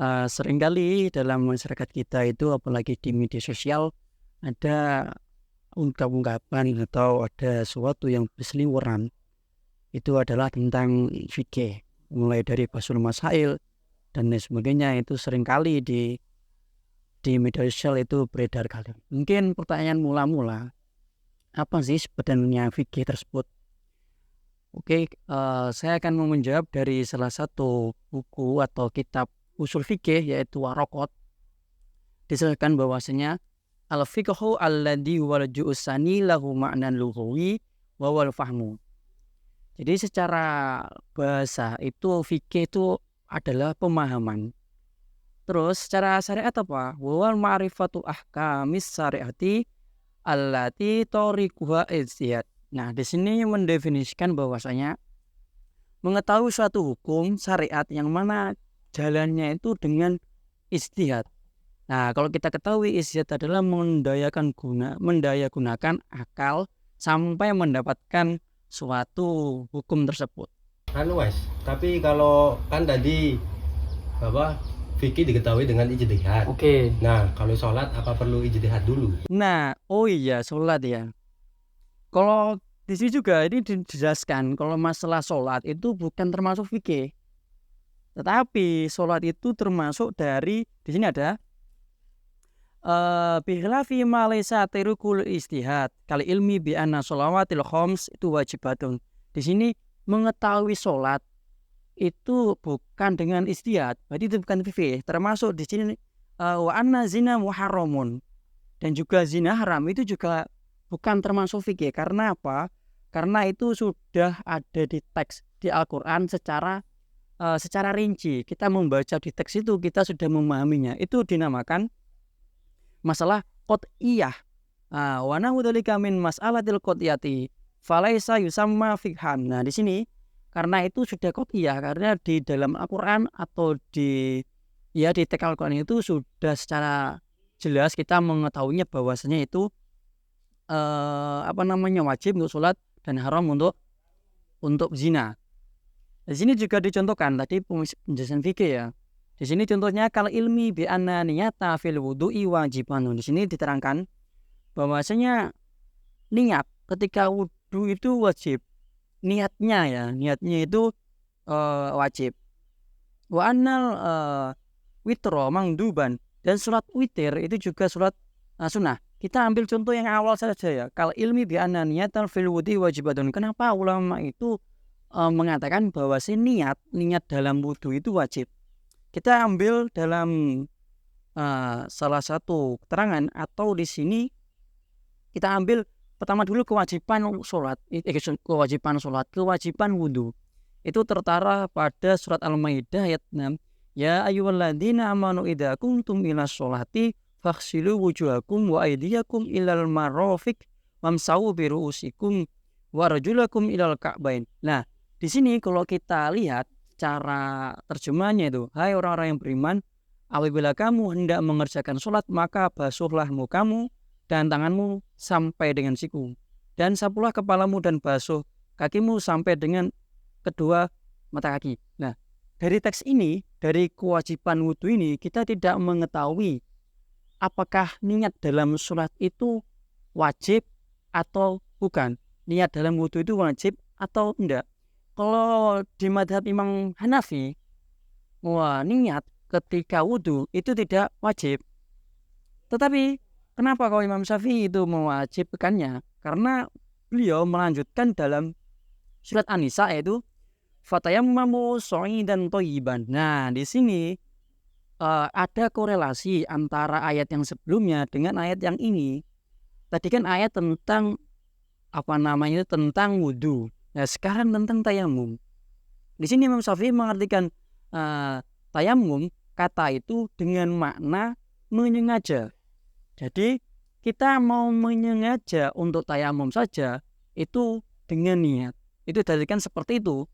Seringkali dalam masyarakat kita itu apalagi di media sosial ada ungkap-ungkapan atau ada sesuatu yang berseliweran, itu adalah tentang fikih. Mulai dari Basul Masail dan lain sebagainya itu seringkali di media sosial itu beredar kali. Mungkin pertanyaan mula-mula, apa sih sebenarnya fikih tersebut? Oke, saya akan mau menjawab dari salah satu buku atau kitab usul fikih yaitu Waraqat. Disebutkan bahwasanya al-fiqhu alladhi wal ju'usani lahu ma'nan lughawi wa wal fahmu. Jadi secara bahasa itu fikih itu adalah pemahaman. Terus secara syariat apa? Wal ma'rifatu ahkamis syariati allati tariquha ijtihad. Nah, di sini mendefinisikan bahwasanya mengetahui suatu hukum syariat yang mana jalannya itu dengan ijtihad. Nah, kalau kita ketahui ijtihad adalah mendayagunakan akal sampai mendapatkan suatu hukum tersebut. Anu Mas, tapi kalau kan tadi apa fikih diketahui dengan ijtihad. Oke. Nah, kalau sholat apa perlu ijtihad dulu? Nah, oh iya, sholat ya. Kalau di sini juga ini dijelaskan kalau masalah sholat itu bukan termasuk fikih, tetapi sholat itu termasuk dari di sini ada bikhilafi ma laysa tarikul istihad kali ilmi bi anna sholawatil khoms itu wajibatun. Di sini mengetahui sholat itu bukan dengan istihad, berarti itu bukan fikih. Termasuk di sini wa anna zina muharramun, dan juga zina haram itu juga bukan termasuk fikih. Karena apa? Karena itu sudah ada di teks di Al-Qur'an secara rinci. Kita membaca di teks itu kita sudah memahaminya. Itu dinamakan masalah qot'iyah. Wa nahu dzalika min mas'alatil qot'iyati falaisa yusamma fikhan. Nah, di sini karena itu sudah qot'iyah, karena di dalam Al-Qur'an atau di teks Al-Qur'an itu sudah secara jelas kita mengetahuinya bahwasanya itu wajib untuk sholat dan haram untuk zina. Di sini juga dicontohkan tadi penjelasan fikih ya. Di sini contohnya kalau ilmi bi anna niyata fil wudu'i wajiban. Di sini diterangkan bahwasanya niat ketika wudu itu wajib. Niatnya itu wajib. Wa annal witro mangduban, dan sholat witir itu juga sholat sunnah. Kita ambil contoh yang awal saja ya. Kalau ilmi bi anna niyatan fil wudu'i wajibatun. Kenapa ulama itu mengatakan bahwa niat dalam wudu itu wajib? Kita ambil dalam salah satu keterangan atau di sini kita ambil pertama dulu kewajiban wudhu. Itu tertara pada surat Al-Maidah ayat 6. Ya ayyuhalladzina amanu idza kuntum ila sholati faghsilu wujuhakum wa aydiyakum ilal marafiq wamsahu bi ru'usikum wa rajulakum ilal ka'bain. Nah, di sini kalau kita lihat cara terjemahnya itu, hai orang-orang yang beriman, apabila kamu hendak mengerjakan sholat maka basuhlah mukamu dan tanganmu sampai dengan siku, dan sapulah kepalamu dan basuh kakimu sampai dengan kedua mata kaki. Nah, dari teks ini, dari kewajiban wudhu ini, kita tidak mengetahui apakah niat dalam sholat itu wajib atau bukan. Niat dalam wudhu itu wajib atau enggak. Kalau di madhab Imam Hanafi, niat ketika wudhu itu tidak wajib. Tetapi kenapa kalau Imam Syafi'i itu mewajibkannya? Karena beliau melanjutkan dalam surat An-Nisa yaitu fatayammamu sha'idan thayyiban. Nah, di sini ada korelasi antara ayat yang sebelumnya dengan ayat yang ini. Tadi kan ayat tentang tentang wudhu. Nah, sekarang tentang tayamum. Di sini Imam Syafi'i mengartikan tayamum kata itu dengan makna menyengaja. Jadi kita mau menyengaja untuk tayamum saja itu dengan niat. Itu dijadikan seperti itu.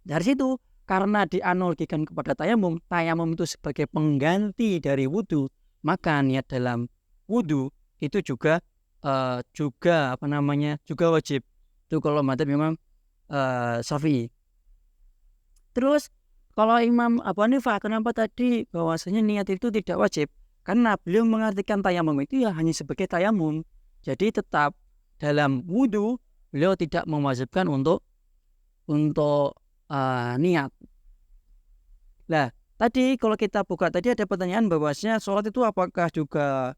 Dari situ karena dianalogikan kepada tayamum itu sebagai pengganti dari wudhu, maka niat dalam wudhu itu juga wajib. Itu kalau madzhab Imam Syafi'i. Terus Kalau Imam Abu Hanifah, kenapa tadi bahwasanya niat itu tidak wajib? Karena beliau mengartikan tayamum itu ya hanya sebagai tayamum. Jadi tetap dalam wudhu beliau tidak mewajibkan untuk niat. Nah, tadi kalau kita buka tadi ada pertanyaan bahwasanya sholat itu apakah juga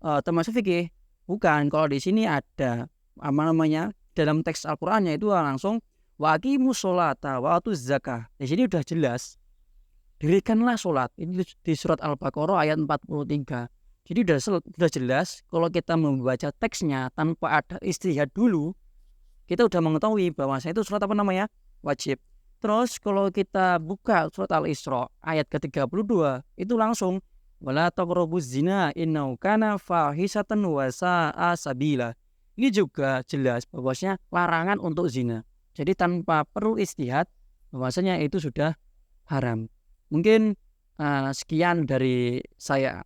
termasuk fikih? Bukan. Kalau di sini ada apa namanya dalam teks Al-Qur'annya itu langsung wa aqimus sholata wa atuz zakah. Di sini udah jelas. Dirikanlah sholat. Ini di surat Al-Baqarah ayat 43. Jadi udah jelas kalau kita membaca teksnya tanpa ada istihad dulu, kita udah mengetahui bahwa itu surat apa namanya? Wajib. Terus kalau kita buka surat Al-Isra ayat ke-32, itu langsung wala taqrabuz zina innahu kana fahisatan wa sa'a sabila. Ini juga jelas bahwasanya larangan untuk zina. Jadi tanpa perlu istihad bahwasanya itu sudah haram. Mungkin sekian dari saya.